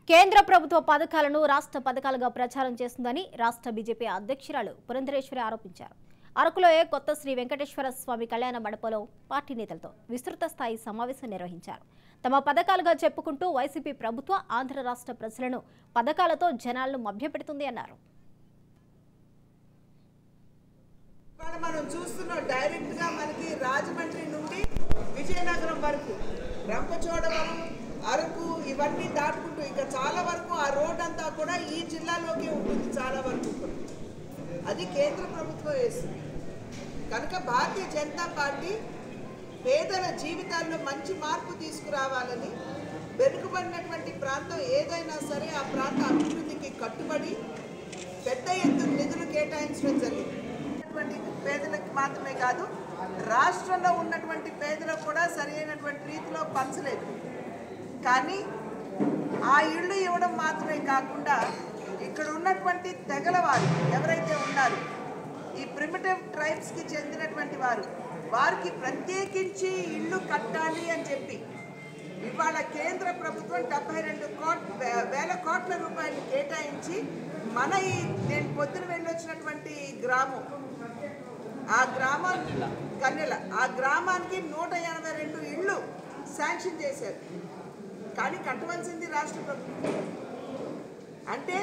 కేంద్ర ప్రభుత్వ పథకాలను రాష్ట్ర పథకాలుగా ప్రచారం చేస్తుందని రాష్ట్ర బీజేపీ అధ్యక్షురాలు పురంధరేశ్వరి ఆరోపించారు. అరకులో కొత్త శ్రీ వెంకటేశ్వర స్వామి కళ్యాణ మండపంలో పార్టీ నేతలతో విస్తృత స్థాయి సమావేశం నిర్వహించారు. తమ పథకాలుగా చెప్పుకుంటూ వైసీపీ ప్రభుత్వ ఆంధ్ర రాష్ట్ర ప్రజలను పథకాలతో జనాలను మభ్యపెడుతుంది అన్నారు. మనం చూస్తున్నాం డైరెక్ట్ గా మనకి రాజమండ్రి నుండి విజయనగరం వరకు రంపచోడవరం అరకు ఇవన్నీ దాటుకుంటూ ఇక చాలా వరకు ఆ రోడ్ అంతా కూడా ఈ జిల్లాలోకే ఉంటుంది. చాలా వరకు అది కేంద్ర ప్రభుత్వం వేస్తుంది కనుక భారతీయ జనతా పార్టీ పేదల జీవితాల్లో మంచి మార్పు తీసుకురావాలని వెనుకబడినటువంటి ప్రాంతం ఏదైనా సరే ఆ ప్రాంత అభివృద్ధికి కట్టుబడి పెద్ద ఎత్తున నిధులు కేటాయించడం జరిగింది. పేదలకు మాత్రమే కాదు రాష్ట్రంలో ఉన్నటువంటి పేదలకు కూడా సరైనటువంటి రీతిలో పంచలేదు. కానీ ఆ ఇళ్ళు ఇవ్వడం మాత్రమే కాకుండా ఇక్కడ ఉన్నటువంటి తెగల వారు ఎవరైతే ఉన్నారో ఈ ప్రిమిటివ్ ట్రైబ్స్కి చెందినటువంటి వారికి ప్రత్యేకించి ఇళ్ళు కట్టాలి అని చెప్పి ఇవాళ కేంద్ర ప్రభుత్వం 72,000 కోట్ల రూపాయలు కేటాయించి మన నేను పొద్దున వెళ్ళొచ్చినటువంటి గ్రామం ఆ గ్రామం కన్నెల ఆ గ్రామానికి 182 ఇళ్ళు శాంక్షన్ చేశారు. కానీ కట్టవలసింది రాష్ట్ర ప్రభుత్వం. అంటే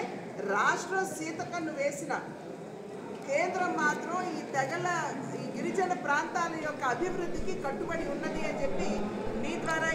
రాష్ట్రం సీతకన్ను వేసిన కేంద్రం మాత్రం ఈ తెగల ఈ గిరిజన ప్రాంతాల యొక్క అభివృద్ధికి కట్టుబడి ఉన్నది అని చెప్పి మీ ద్వారా